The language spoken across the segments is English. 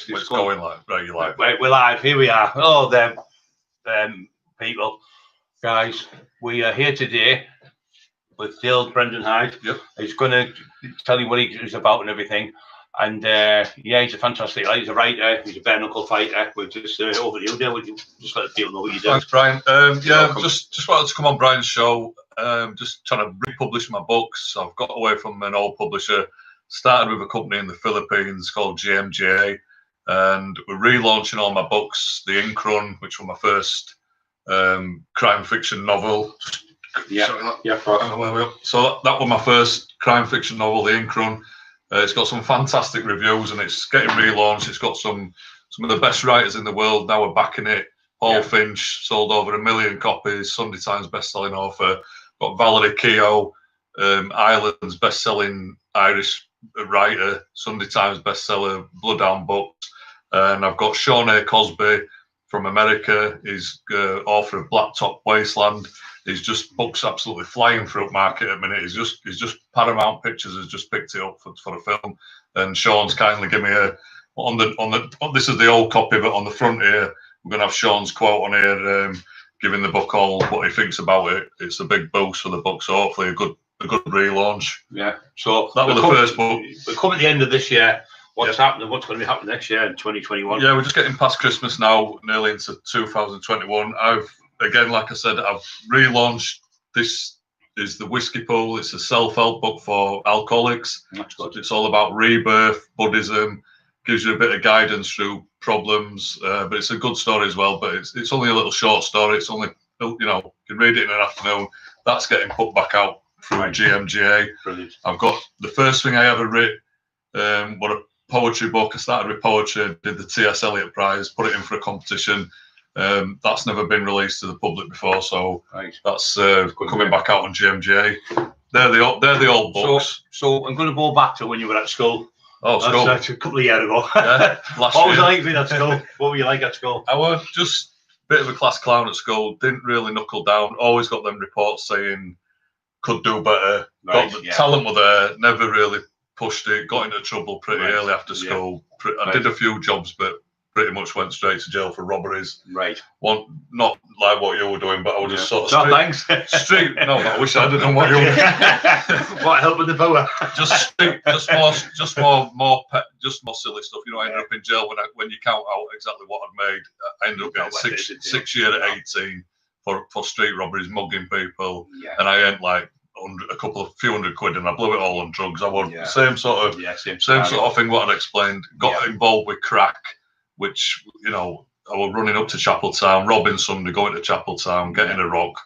It's going like right. You like? We're live. Here we are. Oh, them people, guys. We are here today with Dale Brendan Hyde. Yep. He's going to tell you what he's about and everything. And yeah, he's a fantastic. He's a writer. He's a bare knuckle fighter. We're just over to you, Dale. Would you just let the people know what you do? Thanks, Brian. Yeah, just wanted to come on Brian's show. Just trying to republish my books. I've got away from an old publisher. Started with a company in the Philippines called GMGA, and we're relaunching all my books. The Ink Run, which was my first crime fiction novel. Yeah, yeah. So that was my first crime fiction novel, The Ink Run. It's got some fantastic reviews, and it's getting relaunched. It's got some of the best writers in the world now are backing it. Paul Finch sold over 1 million copies. Sunday Times best-selling author. Got Valerie Keogh, Ireland's best-selling Irish writer. Sunday Times bestseller, Bloodhound Books. And I've got Sean A. Cosby from America. He's author of Blacktop Wasteland. He's just books absolutely flying through market at the minute. He's just Paramount Pictures has just picked it up for the film, and Sean's kindly given me this is the old copy, but on the front here we're gonna have Sean's quote on here, giving the book all what he thinks about it. It's a big boost for the book, so hopefully a good relaunch. Yeah. So that was the first book. We're coming at the end of this year. What's happening? What's going to be happening next year in 2021? Yeah, we're just getting past Christmas now, nearly into 2021. Again, like I said, I've relaunched. This is the Whiskey Pool. It's a self-help book for alcoholics. That's good. It's all about rebirth, Buddhism, gives you a bit of guidance through problems, but it's a good story as well. But it's only a little short story. It's only, you can read it in an afternoon. That's getting put back out through GMGA. Brilliant. I've got the first thing I ever wrote, what a poetry book. I started with poetry, did the T.S. Eliot Prize, put it in for a competition. That's never been released to the public before, so that's coming back out on GMGA. They're the old books. So I'm going to go back to when you were at school. Oh, school. That's a couple of years ago. Yeah, what was it like being at school? What were you like at school? I was just a bit of a class clown at school. Didn't really knuckle down. Always got them reports saying could do better. Talent were there. Never really pushed it. Got into trouble pretty early after school. I did a few jobs, but pretty much went straight to jail for robberies. Right. Not like what you were doing, but I was just sort of no, thanks. street. No, but I wish I'd have done what you were doing. What help with the power? just more silly stuff. I ended up in jail when you count out exactly what I'd made. I ended up getting six years at 18 for street robberies, mugging people, and I earned like a few hundred quid, and I blew it all on drugs. I was same sort of thing. What I'd explained. Got involved with crack, which I was running up to Chapeltown, robbing somebody, going to Chapeltown, getting a rock,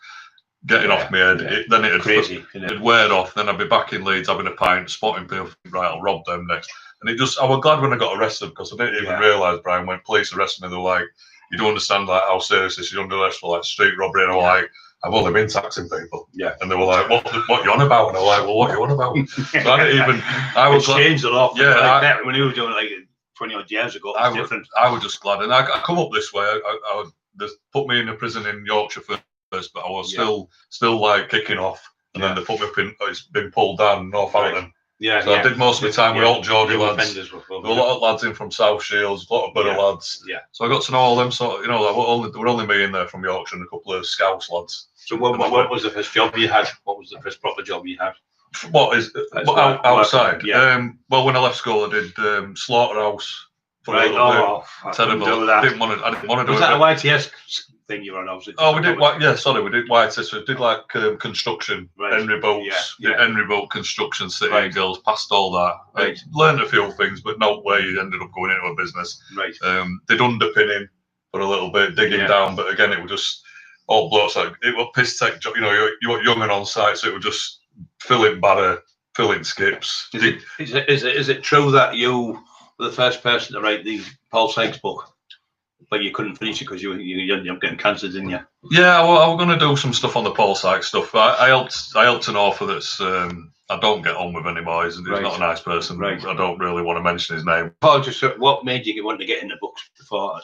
getting off my head. Then it'd wear off. Then I'd be back in Leeds having a pint, spotting people. Right, I'll rob them next. And I was glad when I got arrested, because I didn't even realise, Brian, when police arrested me, they were like, "You don't understand like how serious this is. You're under arrest for like street robbery." And I was like, "I've only been taxing people." Yeah. And they were like, "What you on about?" And I was like, "Well, what are you on about?" So I didn't even. I was changed a lot. Yeah. Like when you were doing like 20 odd years ago, it was different. I was just glad, and I come up this way. They put me in a prison in Yorkshire first, but I was still like kicking off, and then they put me up in. It's been pulled down Northampton. Yeah. So I did most of my time with old Geordie lads. There were a lot of lads in from South Shields, a lot of Borough lads. Yeah. So I got to know all them sort of, there were only me in there from Yorkshire and a couple of Scouse lads. So what was the first job you had? What was the first proper job you had? Outside? Well, when I left school, I did slaughterhouse for a little bit. Terrible. I didn't want to do it. Was that a YTS thing you were on? We did. We did YTS. We did like construction, Henry Boats, Henry Boat construction, City and Girls. Passed all that. I learned a few things, but not where you ended up going into a business. Right. Did underpinning for a little bit, digging down, but again, it was just all blokes. Like it was piss tech job. You were young and on site, so it was just filling batter, filling skips. Is it true that you were the first person to write the Paul Sykes book, but you couldn't finish it because you ended up getting cancer, didn't you? Yeah, well, I was going to do some stuff on the Paul Sykes stuff. I helped an author that's I don't get on with anymore. He's not a nice person. Right. I don't really want to mention his name. What made you want to get into books before?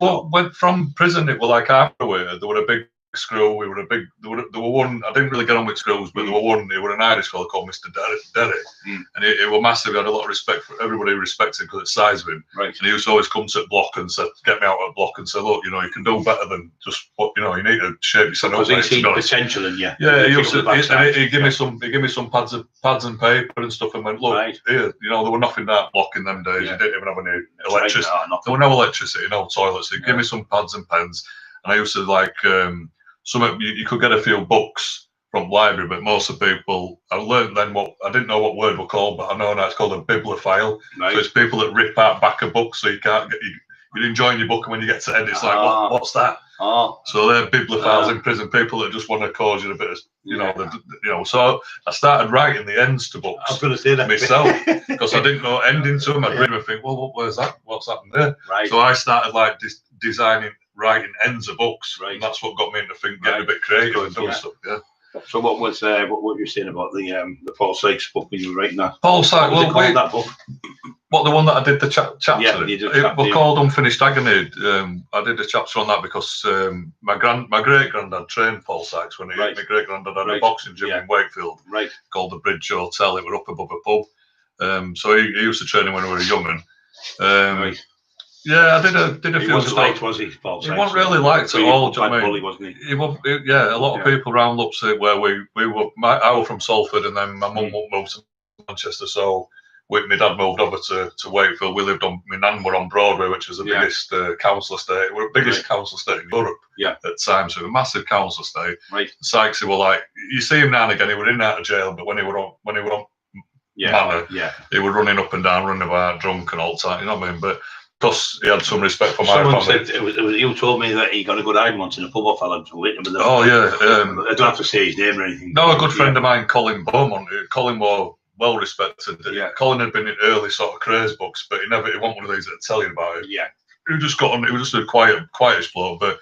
Went from prison. It was like afterward. There were a big screw. We were a big. There were one. I didn't really get on with screws, but there were one. He was an Irish fellow called Mr. Derry, and he was massive. He had a lot of respect for everybody. Respected because of the size of him. Right. And he used to always come to block and say, get me out at block and say, look, you can do better than just what you need to shape yourself up. Because he seen potential in you. Yeah, he used to. He gave me some pads and paper and stuff, and went, look, here, there were nothing that block in them days. You didn't even have any electricity. There were no electricity, no toilets. So he gave me some pads and pens, and I used to like. You could get a few books from library, but most of the people, I learned then I didn't know what word were called, but I know now it's called a bibliophile. Right. So it's people that rip out back a book, so you can't get you're enjoying your book, and when you get to the end, it's like, what's that? So they're bibliophiles in prison, people that just want to cause you a bit of, So I started writing the ends to books. I was going to say that myself because I didn't know ending to them. I'd read them and think, well, where's that? What's happened there? Right. So I started like designing. Writing ends of books, and that's what got me into getting a bit creative and doing stuff. Yeah. So what was what were you saying about the Paul Sykes book when you were writing that? Paul Sykes. Well, that book. What, the one that I did the chapter? Yeah, it was called Unfinished Agony. I did a chapter on that because my great granddad trained Paul Sykes when my great granddad had a boxing gym in Wakefield called the Bridge Hotel. It was up above a pub. So he used to train him when we were young. Yeah, I did a few. He wasn't liked, was he, Paul Sykes? He wasn't really liked at all. Bully, wasn't he? A lot of people around Upstate where we were. I was from Salford, and then my mum moved to Manchester, so my dad moved over to Wakefield. We lived my nan were on Broadway, which was the biggest council estate. We're the biggest council estate in Europe at the time, so a massive council estate. Right. Sykes, were like, you see him now and again. He were in and out of jail, but when he were on manor, he was running up and down, running about drunk and all the time. You know what I mean? But because he had some respect for my family. Someone said you told me that he got a good hide once in a pub off Alan to wait. Oh yeah. I don't have to say his name or anything. No, a good friend of mine, Colin Beaumont. Colin was well respected. Yeah. Colin had been in early sort of craze books, but he wasn't one of these that tell you about it. Yeah. He just got on. He was just a quietish bloke, but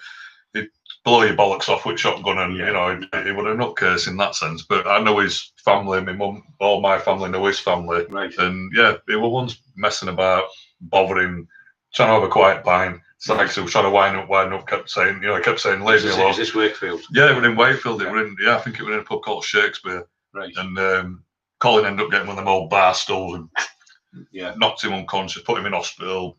he'd blow your bollocks off with shotgun, and he was a nutcase in that sense. But I know his family. My mum, all my family know his family. Right. And he was once messing about, bothering. Trying to have a quiet pine. Sykes was trying to wind up, kept saying, leave me alone. Is this Wakefield? Yeah, it was in Wakefield. I think it was in a pub called Shakespeare. Right. And Colin ended up getting one of them old bar stools and knocked him unconscious, put him in hospital.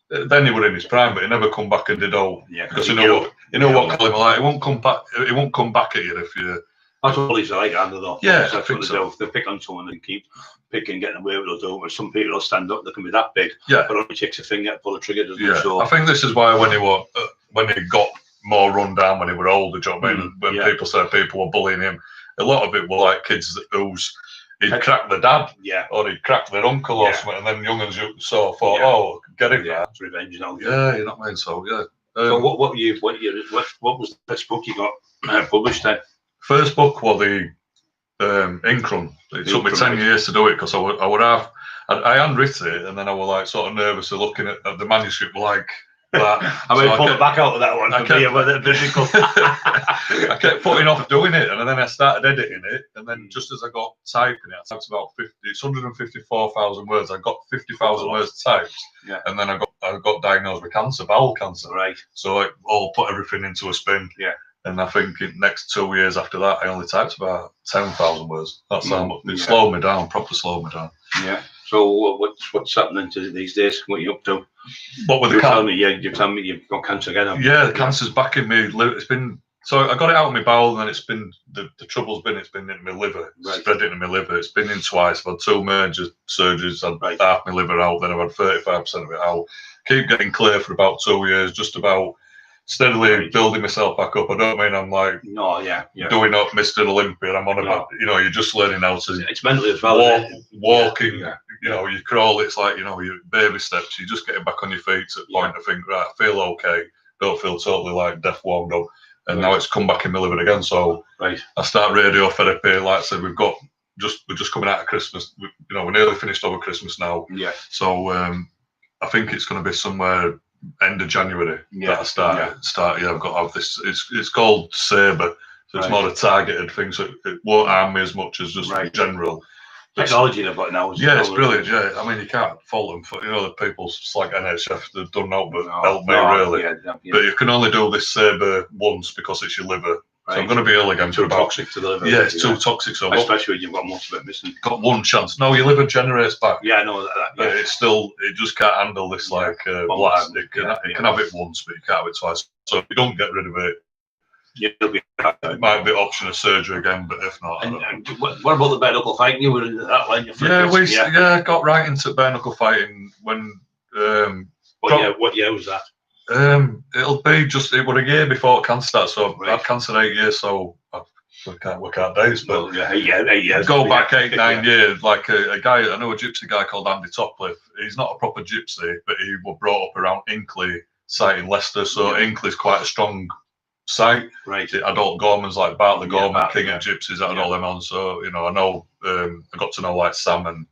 Then he was in his prime, but he never come back and did all. Yeah. Because you know what Colin was like. He won't come back. He won't come back at you if you. That's what he's like, though. Yeah, that's what they do. They pick on someone and keep picking, getting away with it. Or some people will stand up. They can be that big. Yeah. But only takes a finger, pull a trigger. Doesn't so. I think this is why when he got more run down when he were older, when people said people were bullying him, a lot of it were like kids he'd crack the dad, or he'd crack their uncle or something, and then young'uns sort of thought, get him. Yeah, it's revenge now. Yeah, you know what I mean. So so what was the first book you got published then? First book was the Ink Run. It took me 10 years to do it because I handwritten it, and then I was like sort of nervous of looking at the manuscript like that. I pulled it back out of that one. I kept putting off doing it, and then I started editing it, and then just as I got typing it, I typed about 154,000 words. I got 50,000 words typed, and then I got diagnosed with cancer, bowel cancer. Right. So I all put everything into a spin. Yeah. And I think in the next 2 years after that, I only typed about 10,000 words. That's how much it slowed me down, proper slowed me down. Yeah. So what's happening to these days? What are you up to? What with the cancer? You're telling me you've got cancer again. Yeah, the cancer's back in me. It's been so I got it out of my bowel, and then it's been the trouble's been in my liver, spread into my liver. It's been in twice. I've had 2 major surgeries. I've had half my liver out, then I've had 35% of it out. Keep getting clear for about 2 years, just about. Steadily building myself back up. I don't mean I'm like doing up Mr. Olympia. I'm on about you're just learning how to. It's mentally as well. Walking, you crawl. It's like your baby steps. You're just getting back on your feet at the point to think, right, I feel okay. Don't feel totally like death warmed up. And now it's come back in my liver again. So I start radiotherapy. Like I said, we're just coming out of Christmas. We're nearly finished over Christmas now. Yeah. So I think it's going to be somewhere. End of January that I start. I've got to have this. It's called Sabre, so it's more a targeted thing. So it won't harm me as much as just general. technology they've got now. Yeah, it's brilliant. Yeah, I mean, you can't fault them for, you know, the people like NHF, they've done no but help me really. Yeah. But you can only do this saber once because it's your liver. So I'm going to be ill again. Too toxic to the liver. Yeah, it's too toxic. So especially when you've got most of it missing. Got one chance. No, your liver generates back. Yeah, I know that. But it's still, it just can't handle this like blast. It can have it once, but you can't have it twice. So if you don't get rid of it, it might be an option of surgery again. But if not, and what about the bare knuckle fighting? You were in that line. Got right into bare knuckle fighting when. What year was that? It'll be just it was a year before cancer started. So I had cancer 8 years, so we can't work out days. But 8 years. Go back 8-9 years. Like a guy, I know a gypsy guy called Andy Topliff. He's not a proper gypsy, but he was brought up around Inkley site in Leicester. So Inkley's quite a strong site. Right. Adult Gormans like Bartley Gorman, King of Gypsies, I had all them on. So you know, I know I got to know like Sam and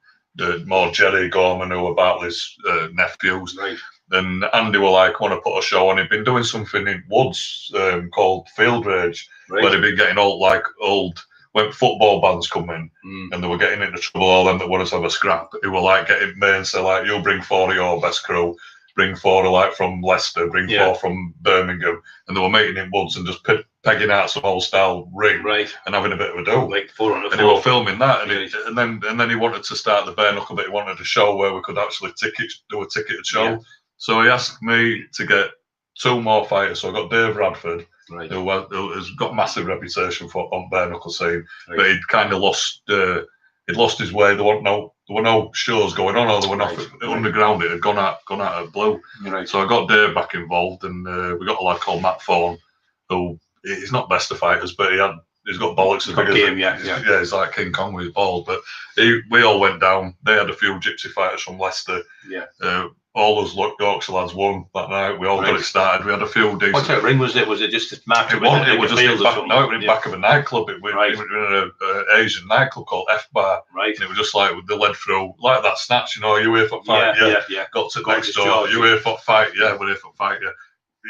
more Jerry Gorman, who were Bartley's nephews. Right. And Andy were like, want to put a show on. He'd been doing something in Woods called Field Rage, where they'd been getting old when football bands come in and they were getting into trouble, all them that wanted to have a scrap. They were like getting mates, so like, you bring 4 of your best crew, bring 4 like from Leicester, bring 4 from Birmingham, and they were meeting in Woods and just pegging out some old style ring and having a bit of a do. Like 4 on the and they were filming that, and then he wanted to start the bare knuckle, but he wanted a show where we could actually do a ticketed show. Yeah. So he asked me to get 2 more fighters. So I got Dave Radford, who has got massive reputation on bare knuckle scene, but he'd kind of lost his way. There were no shows going on, or there were nothing underground. It had gone out of blue. So I got Dave back involved, and we got a lad called Matt Thorne, who he's not best of fighters, but he's got bollocks as big as he's like King Kong with his balls. But we all went down. They had a few gypsy fighters from Leicester. All those Yorkshire lads won that night. We all got it started. We had a few decent. What type of ring was it? Was it just a market? It was just in back of a nightclub. It was in an Asian nightclub called F Bar. Right. And it was just like they led through like that snatch. You know, you here for fight? Yeah. Got to next door. You here for fight? Yeah, we're here for fight. Yeah.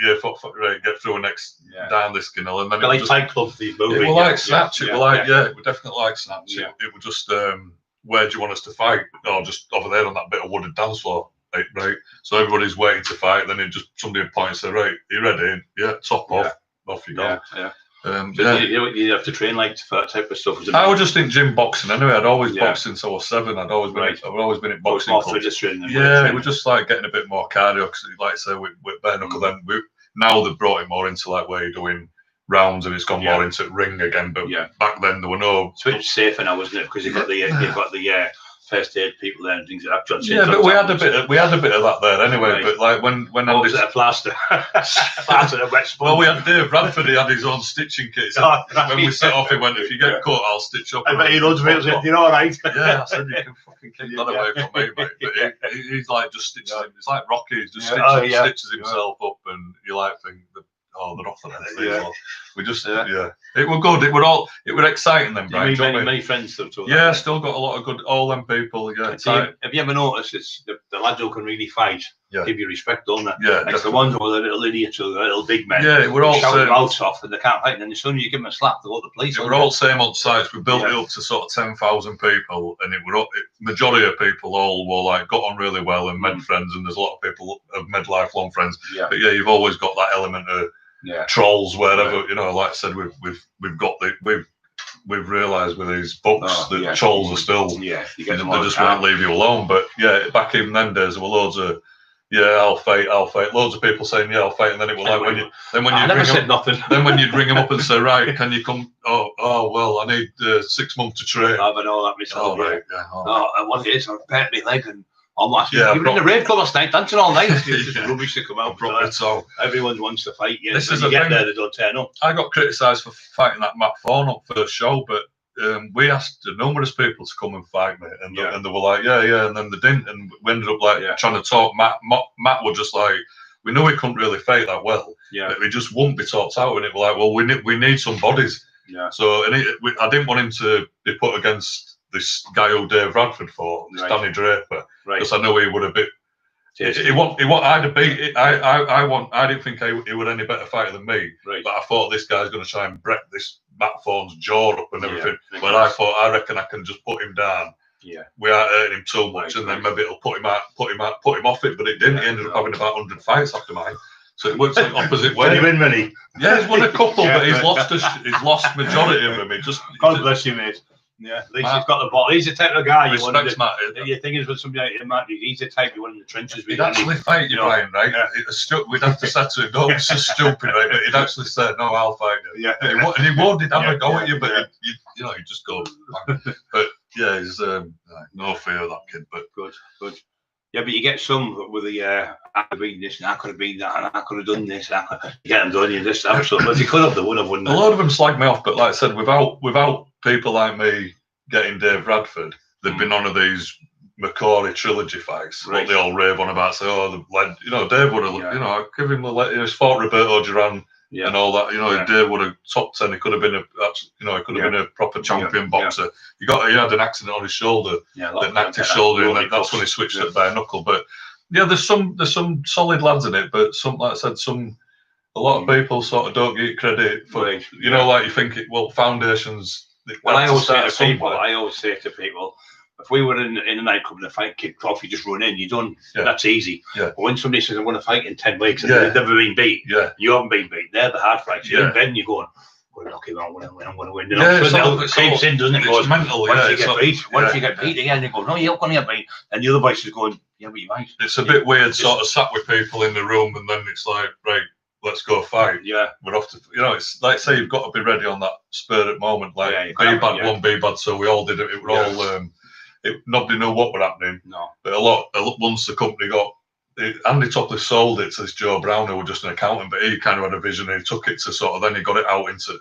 Yeah, right, get through next down this canal, and then it was like Fight Club, the movie. It was like Snatch. It was like it was definitely like Snatch. It was just where do you want us to fight? Oh, just over there on that bit of wooded dance floor. Right. So everybody's waiting to fight. Then somebody would point and say, "Right, you ready? Yeah, top off you go." You have to train like for that type of stuff. I was just in gym boxing anyway. I'd always boxed since I was 7. I'd always been in boxing. It was just like getting a bit more cardio because, like I say, with bare knuckle, then now they've brought it more into like where you're doing rounds and it's gone more into ring again. But back then there were no. It's a bit safer now, isn't it? Because you've got the first aid people there and things like that. But we had a bit of that there anyway. But like when was it a plaster? A wet sponge. Well, we had Dave Bradford. He had his own stitching kit. When we set off, he went, "If you get cut, I'll stitch up." I bet he loads of it. You're all right. Yeah, I said you can fucking keep that away from me, mate. But he's like just stitches. It's like Rocky. He just stitches himself up, and you like think that. Oh, they're off the net. We just, it was good. It was exciting then, Brian. Many friends still talk. Yeah, still got a lot of good, all them people. Yeah. Have you ever noticed it's the lads who can really fight? Give you respect, don't they? Yeah. It's the ones who are the little idiots or the little big men. Yeah, we're all shouting mouths off and they can't fight. And then as soon as you give them a slap, they go to the police. We're all same on sites. We built it up to sort of 10,000 people, and majority of people all were like got on really well and made friends. And there's a lot of people have made lifelong friends. Yeah. But you've always got that element of. Trolls wherever like I said, we've realised with these books that trolls are still you get them they just won't leave you alone. But back in them days there were loads of I'll fight, loads of people saying I'll fight, and then it was like when you'd ring them up and say, right, can you come? Oh well, I need 6 months to train. I have know that myself. And what it is, I've bent my leg and I'm like, you were in the rave club last night, dancing all night. It's just rubbish to come out. So everyone wants to fight you. This is you get there, they don't turn up. I got criticised for fighting that Matt Thorne up for the show, but we asked numerous people to come and fight me, and they were like, and then they didn't, and we ended up like trying to talk. Matt was just like, we knew he couldn't really fight that well, but we just wouldn't be talked out, and it was like, well, we need some bodies. So I didn't want him to be put against this guy who Dave Radford fought, Stanley Draper, because I know he would have been. I didn't think he would any better fighter than me, but I thought this guy's going to try and break this Matt Thorne's jaw up and everything. But I thought, I reckon I can just put him down we aren't hurting him too much, and then maybe it'll put him off it. But it didn't. He ended up having about 100 fights after mine. So it works the opposite way. Did he win many? Yeah, he's won a couple, but he's lost majority of them. God bless you, mate. Yeah, at least he's got the ball. He's the type of guy you want to. The thing is, with somebody like Matt, he's the type you want in the trenches. He'd actually fight you, Brian, right? Yeah. We'd have to say to him, "No, it's so stupid," right? But he'd actually say, "No, I'll fight you." Yeah, and he would. He'd have a go at you, but you just go. But yeah, he's no fear of that kid. But good. Yeah, but you get some with the I could have been this and I could have been that and I could have done this. And you get them done. You just absolutely. But you could have, they would have, wouldn't they? A lot of them slag me off, but like I said, without people like me getting Dave Bradford, there'd been none of these McCory trilogy fights. What they all rave on about. Say, Dave would have, I'd give him he's fought Roberto Duran. Yeah. And all that, Dave would have top 10. He could have been been a proper champion boxer. He had an accident on his shoulder that knocked his shoulder, and that's when he switched to bare knuckle. But yeah, there's some solid lads in it, but some, like I said, a lot of people sort of don't get credit for like you think foundations. Well, I always say to people, if we were in a nightclub and a fight kicked off, you just run in, you're done. Yeah. That's easy. Yeah. But when somebody says, I want to fight in 10 weeks and they've never been beat, you haven't been beat. They're the hard fights. You're in bed and you're going, I'm going to knock him out, I'm going to win. It creeps in, doesn't it? It's mental, Once you get beat again, you go, no, you're going to get beat. And the other voice is going, yeah, but you might. It's a bit weird sort of sat with people in the room and then it's like, right, let's go fight. Yeah. We're off to, it's like, say you've got to be ready on that spur at moment. Like, B-Bad won B-Bad, so we all did it. It were all... nobody knew what were happening. No, but once the company Andy Topley sold it to this Joe Brown, who was just an accountant, but he kind of had a vision. And he took it to then he got it out into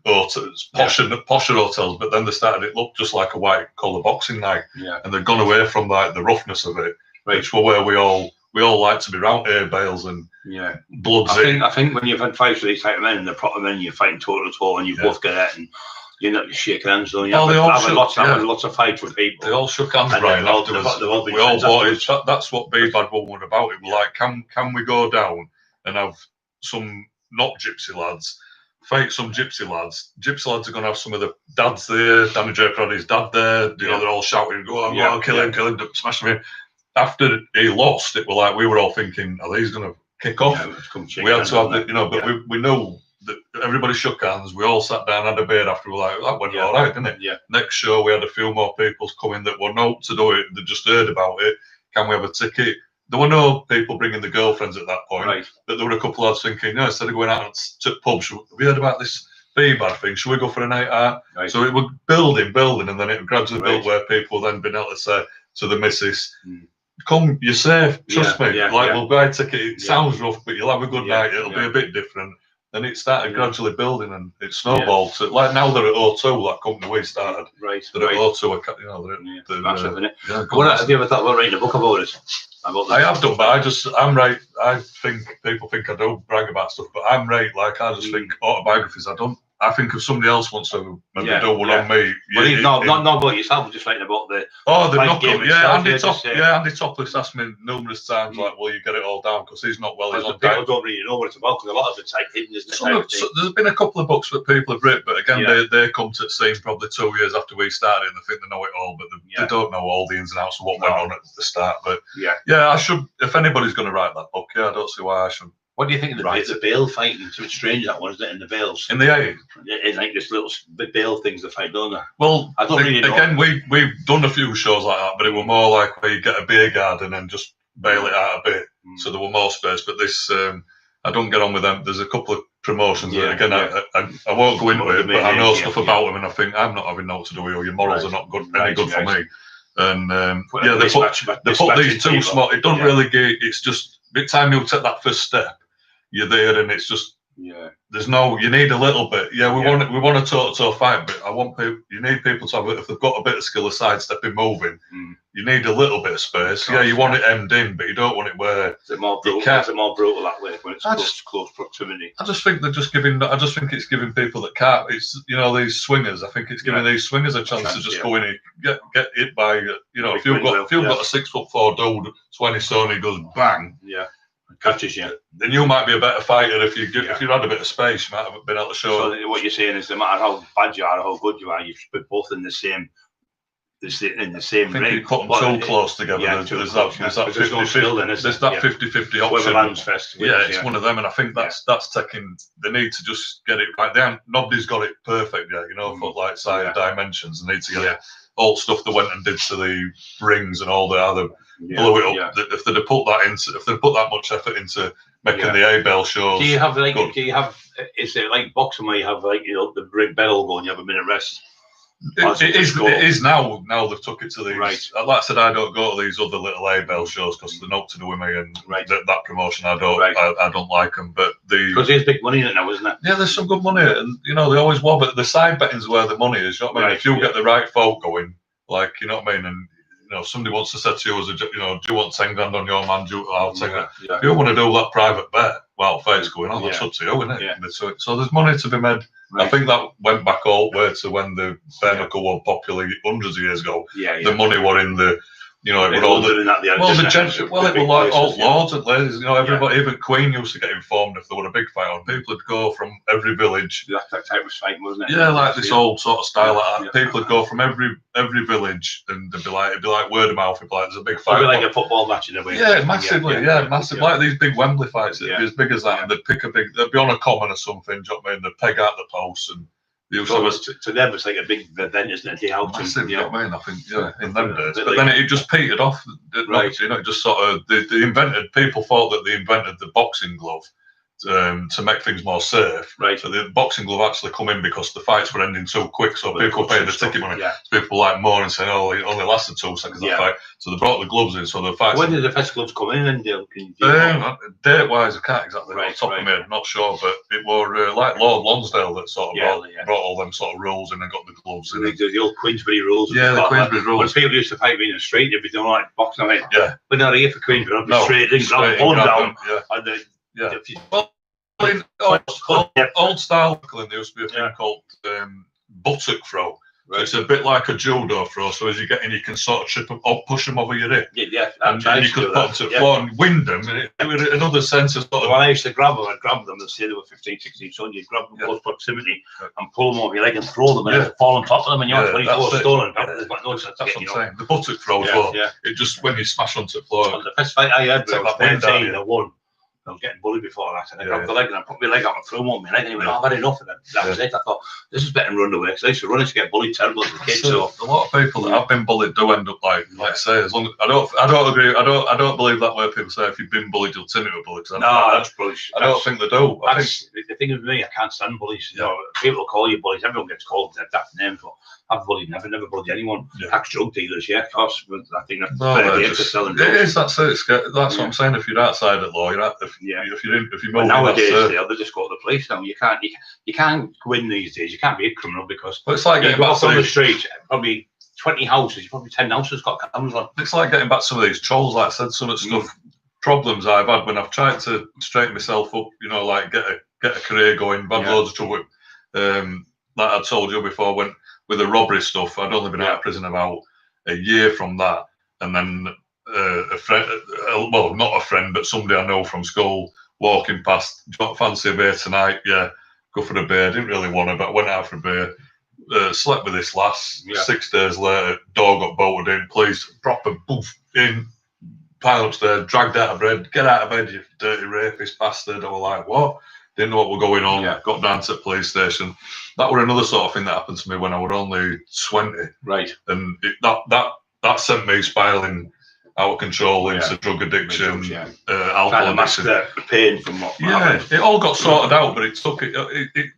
hotels, posher hotels. But then they started. It looked just like a white collar boxing night, and they've gone away from like the roughness of it, which were where we all like to be round here, bales and bloods. I think when you've had fights with these type of men and they're proper men, you're fighting toe to toe, and you both get it and. You're not shaking hands, though. I've had lots of fights with people. They all shook hands, Brian, afterwards. We all bought it. That's what B-Bad one was about. It was like, can we go down and have some not gypsy lads fight some gypsy lads? Gypsy lads are going to have some of the dads there. Danny J. Proddy's dad there. They're all shouting, go on, kill him, smash him in. After he lost, it was like we were all thinking, are these going to kick off? We had to have but we know. Everybody shook hands. We all sat down, had a beer after. We're like, that went all right, didn't it? Yeah. Next show, we had a few more people coming that were not to do it. They just heard about it. Can we have a ticket? There were no people bringing the girlfriends at that point. But there were a couple of lads thinking, instead of going out to pubs, have we heard about this B-Bad thing? Should we go for a night out? So it would building, and then it would gradually build where people then been able to say to the missus, come, you're safe, trust me. We'll buy a ticket. It sounds rough, but you'll have a good night. It'll be a bit different. And it started gradually building, and it snowballed. So, like now they're at O2, that company we started. They're at O2. They're massive, isn't it? Have you ever thought about writing a book about it? I have done, but I'm right. I think people think I don't brag about stuff, but I'm right. Like I just think autobiographies. I think if somebody else wants to maybe do one on me. Well, not about yourself, just writing about the knuckle. Andy Topless asked me numerous times, like, will you get it all down? Because he's not well. People don't really know what it's about because a lot of it's like hidden, isn't it? There's been a couple of books that people have written, but again, they come to the scene probably 2 years after we started and they think they know it all, but they don't know all the ins and outs of what went on at the start. But I should, if anybody's going to write that book, I don't see why I shouldn't. What do you think of the bail fighting? It's a bit strange that one, isn't it? In the bails. In the A? It's like this little bail things they fight, don't they? Well, I don't really know. Again, we've done a few shows like that, but it were more like where you get a beer garden and just bail it out a bit. So there were more space. But this, I don't get on with them. There's a couple of promotions that, again, I won't go into it, but I know stuff about them and I think I'm not having nothing to do with you. Your morals are not any good for me. And they put these two small. It doesn't really get. It's just big time you take that first step. You're there, and it's just there's no. You need a little bit. We want a toe-to-toe fight, but I want people. You need people to have if they've got a bit of skill of sidestepping, moving. You need a little bit of space. You want it hemmed in, but you don't want it where. Is it more brutal? Is it more brutal that way when it's close proximity? I just think they're just giving. I just think it's giving people that can't. It's these swingers. I think it's giving these swingers a chance to just go in and get hit by. If you've got a 6'4" dude, 20 stone, he goes bang. Catches you. Then you might be a better fighter if you had a bit of space. You might have been able to show. So what you're saying is, no matter how bad you are or how good you are, you've put both in the same in the same ring. ring. You put them too close together. Yeah, there's that 50-50 option. Lands Fest. It's one of them, and I think that's taking. They need to just get it right. Nobody's got it perfect yet, for like side dimensions. They need to get it. All stuff they went and did to the rings and all the other blew it up. If they'd have put that much effort into making the A-Bell shows. Do you have is it like boxing where you have the big bell go and you have a minute rest? It is now. Now they've took it to these. Right. Like I said, I don't go to these other little A-Bell shows because they're not to do with me, and that promotion I don't. I don't like them. But because there's big money in it now, isn't it? Yeah, there's some good money, and they always will. But the side betting's where the money is. You know what I mean? If you get the right folk going, like you know what I mean, and somebody wants to say to you, do you want 10 grand on your man? I'll take it. If you want to do that private bet, well, fair's going on. That's up to you, isn't it? Yeah. So there's money to be made. Right. I think that went back all the way to when the bare knuckle were popular hundreds of years ago. The money were in the, it was all the it was like old lords and ladies. Everybody, even Queen used to get informed if there were a big fight on. People would go from every village. That type of fight, wasn't it? Yeah, like this old sort of style like that. People would go from every village, and it'd be like word of mouth. It'd be like there's a big fight. It'd be like a football match in a way. Yeah, massively. Massive. Like these big Wembley fights, it'd be as big as that. And they'd pick they'd be on a common or something. Do you know what I mean? They'd peg out the posts and. To them, it's like a big event, isn't it? Massive, you know what I mean? I think, in them days. But then it just petered off. It just sort of, people thought that they invented the boxing glove to make things more safe. Right. So the boxing glove actually come in because the fights were ending so quick, so people were paying the ticket money. Yeah. So people like more and saying, "Oh, it only lasted 2 seconds." That fight. So they brought the gloves in. So the fights. When did the first gloves come in? Date-wise, I can't exactly off the top of my head. Not sure, but it were like Lord Lonsdale that sort of brought all them sort of rules in and got the gloves in. The old Queensbury rules. Yeah, the Queensbury rules. When people used to fight me in the street, they'd be doing like boxing. But not here for Queensbury. I'd be straight in, grab down. Old style, there used to be a thing called buttock throw. Right. It's a bit like a judo throw. So as you get in, you can sort of trip them or push them over your hip. And you could put them to the floor and wind them. And it was another sense of sort of. When I used to grab them, I'd grab them and say they were 15, 16 so you'd grab them close proximity and pull them over your leg and throw them and fall on top of them and you're 24 stone. That's what I'm saying. The buttock throw as well. It just when you smash onto the floor. The first fight I had was 13, I won. I was getting bullied before that, and I grabbed the leg and I put my leg out and threw him on my leg, and he went, "I've had enough of them." That was it. I thought, this is better than run away, because I used to run and to get bullied terrible as a kid. So a lot of people that have been bullied do end up like say, as long as I don't agree. I don't believe that way. People say if you've been bullied, you'll turn into a bully. That's bullish. I don't think they do. The thing with me, I can't stand bullies. People will call you bullies. Everyone gets called their daft names, but I've bullied never bullied anyone. Tax drug dealers, of course. But I think that's fair game for selling drugs. It is. That's it. That's what I'm saying. If you're outside at law, if you move nowadays, they just go to the police now. You can't go in these days. You can't be a criminal because it's like getting back on the street. Probably 20 houses. Probably 10 houses got cameras on. It's like getting back some of these trolls. Like I said, some of the stuff problems I've had when I've tried to straighten myself up. Like get a career going. Had loads of trouble. Like I told you before, when with the robbery stuff, I'd only been out of prison about a year from that, and then a friend, well, not a friend, but somebody I know from school, walking past, "Do you not fancy a beer tonight?" "Yeah, go for a beer." Didn't really want to, but I went out for a beer. Slept with this lass. 6 days later, door got bolted in. Police, proper boof in, pile upstairs, dragged out of bed. "Get out of bed, you dirty rapist bastard." I was like, what? Didn't know what was going on. Got down to the police station. That was another sort of thing that happened to me when I was only 20. Right. And that sent me spiraling out of control into drug addiction, alcohol addiction. The pain from what happened. It all got sorted out, but it took it.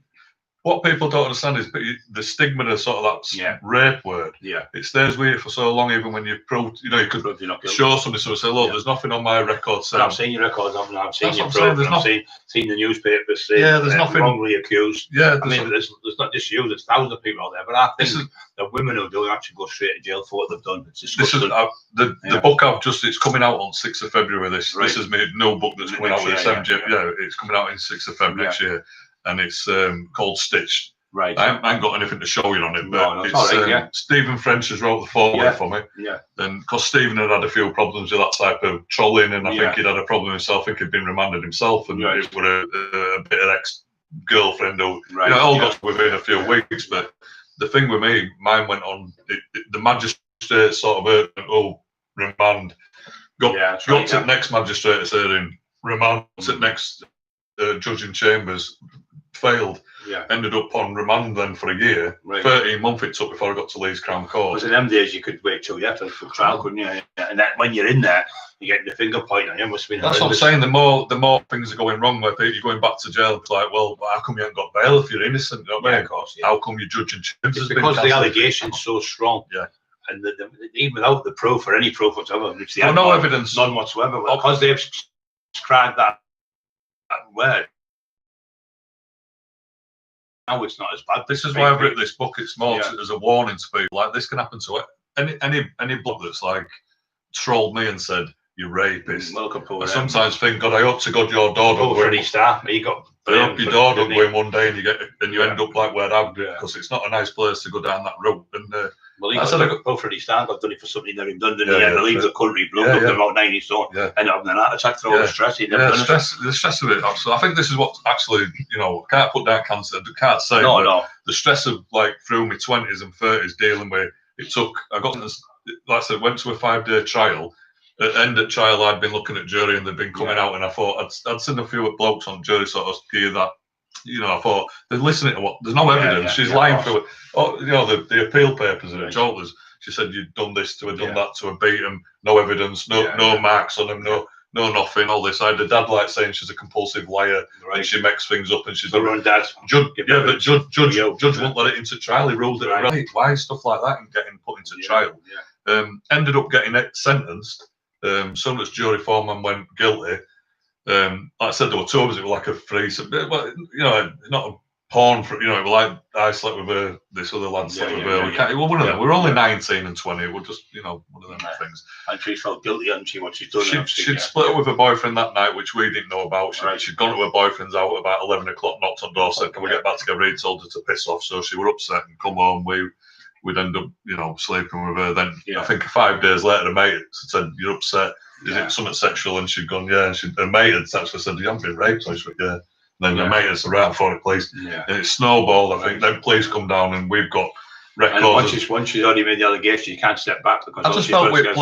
What people don't understand is the stigma of sort of that rape word. It stays with you for so long, even when you prove, you could show somebody, so say, "Look, there's nothing on my record saying." I've seen your records, I've seen your program, I've seen the newspapers saying there's nothing wrongly accused. I mean, there's not just you, there's thousands of people out there, but I think the women who do actually go straight to jail for what they've done. It's disgusting. The book it's coming out on 6th of February. This is my new book that's coming out with the 7th. It's coming out in 6th of February next year. And it's called Stitched. Right. I ain't got anything to show you on it, but Stephen French has wrote the foreword for me. And because Stephen had a few problems with that type of trolling, and I think he'd had a problem himself. I think he'd been remanded himself, and it was a bit of ex-girlfriend who it all got within a few weeks. But the thing with me, mine went on. The magistrate sort of heard, oh, remand. Got to the next magistrate's hearing, remand. To the next judge in chambers, failed. Yeah. Ended up on remand then for a year. 13 months it took before I got to Leeds Crown Court. Because in them days you could wait till you after the trial, couldn't you? And that when you're in there, you get the finger point on you. Must have been That's horrendous. What I'm saying. The more things are going wrong, where you're going back to jail. It's like, well, how come you haven't got bail if you're innocent? You know what I mean? Of course. How come your judge and chambers? It's because the allegation's so strong. Yeah. And even without the proof or any proof whatsoever, which they had no evidence, none whatsoever, because they've described that word. Now it's not as bad. This is why I've written this book. It's more as a warning to people. Like, this can happen to any bloke that's like trolled me and said you're rapist. I sometimes think, God, I hope to God your door don't go. You got. I hope your door don't go in one day and you end up like where I've been, because it's not a nice place to go down that route. And I said I got Wilfred Stark. I've done it for something they've done. Didn't he? And leave the country, blown up to about 90 stone, and having an heart attack through all the stress. The stress of it. So I think this is what actually, can't put down cancer. Can't say. No. The stress of like through my 20s and 30s dealing with it took. I got, like I said, went to a 5-day trial. At the end of trial, I'd been looking at jury and they'd been coming out, and I thought I'd seen a few blokes on jury sort of give that. I thought they're listening to what. There's no evidence. She's lying through it. Oh, the appeal papers and the jolters. She said you'd done this to her, done that to her, beat him. No evidence, no marks on him, no nothing. All this. I had a dad like saying she's a compulsive liar and she makes things up and she's her own dad. Judge won't let it into trial. He ruled it right. Why is stuff like that and getting put into trial? Ended up getting sentenced. Soon as jury foreman went guilty. Like I said, there were two of us. It was like a free, not a porn. It was like I slept with her. This other lad slept with her. One of them. We were only 19 and 20. It was just, one of them things. And she felt guilty, hadn't she? What she's done. She'd split up with her boyfriend that night, which we didn't know about. She'd gone to her boyfriend's out at about 11 o'clock. Knocked on the door, said, "Can we get back together?" He told her to piss off. So she were upset and come home. We'd end up, sleeping with her. Then I think 5 days later, her mate said, "You're upset. Is it something sexual?" And she'd gone, "Yeah." And her mate had actually said, "You haven't been raped?" So she went, "Yeah." And then her mate had said, "Right, for the police." And it snowballed, I think. Then police come down and we've got records. And once she's already made the allegation, you can't step back. Because I just felt with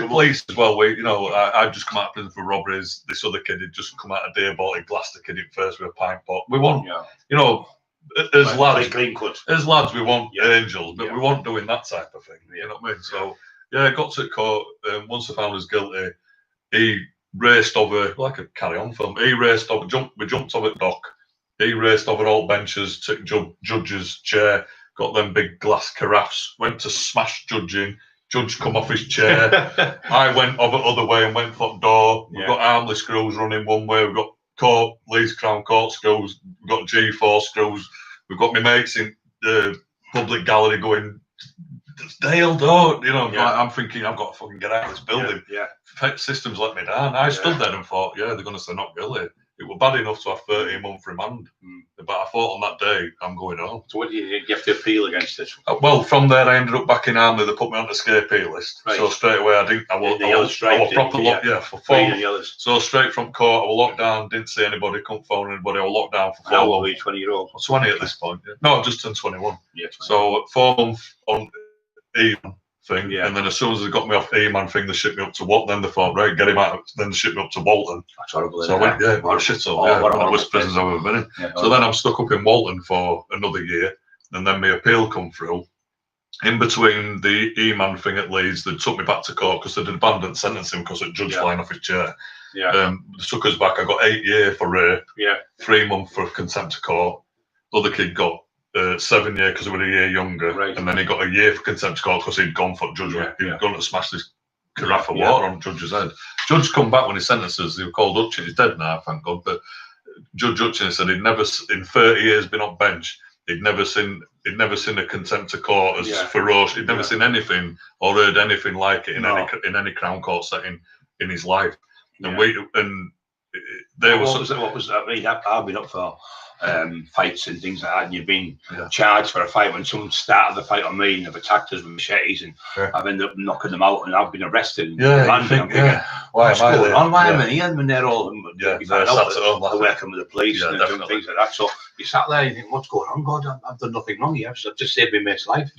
police as well. I'd just come out of prison for robberies. This other kid had just come out of day ball. He glassed the kid in first with a pint pot. We want, as lads, we want angels, but we want doing that type of thing. You know what I mean? So, I got to court. Once I found I was guilty, he raced over, like a carry-on film. He raced over, we jumped over the dock. He raced over all benches, took judge's chair, got them big glass carafes, went to smash judging. Judge come off his chair. I went over the other way and went for the door. We've got Armley screws running one way. We've got Leeds Crown Court screws. We've got G4 screws. We've got my mates in the public gallery going, "Dale, don't." I'm thinking, I've got to fucking get out of this building. Systems let me down. I stood there and thought, they're going to say not guilty. It was bad enough to have 13 months remand, but I thought on that day I'm going home. So what do you have to appeal against this? Well, from there I ended up back in Armley. They put me on the SKP list. Right. So straight away I was proper locked. For 4 So straight from court, I was locked down. Didn't see anybody. Couldn't phone anybody. I was locked down for 4 months. How old were you? 20-year-old? 20 at this point. Yeah. No, I just turned 21. Yeah. 20. So 4 months on E-man thing, and then as soon as they got me off the E-man thing, they shipped me up to Walton. Then they thought, right, get him out. Then they shipped me up to Walton. That's horrible. So I went, one of the worst prisons I've ever been in. So then I'm stuck up in Walton for another year, and then my appeal come through. In between the E-man thing at Leeds, they took me back to court because they'd abandoned sentencing because the judge flying off his chair. They took us back. I got 8 years for rape. 3 months for contempt of court. The other kid got 7 years because he was a year younger, and then he got a year for contempt of court because he'd gone for judgment. He'd gone to smash this carafe of water on Judge's head. Judge come back when he sentenced us. He was called Hutchins. He's dead now, thank God. But Judge Hutchins said he'd never, in 30 years, been on bench. He'd never seen a contempt of court as ferocious. He'd never seen anything or heard anything like it in any Crown Court setting in his life. And they were. What was that? I mean, I've been up for fights and things like that, and you've been charged for a fight when someone started the fight on me and they've attacked us with machetes, and I've ended up knocking them out and I've been arrested. I'm thinking, what's going on? Why am I here? And they're all they're working with the police and doing things like that. So you sat there and you think, what's going on? God, I've done nothing wrong here. So I've just saved my mate's life.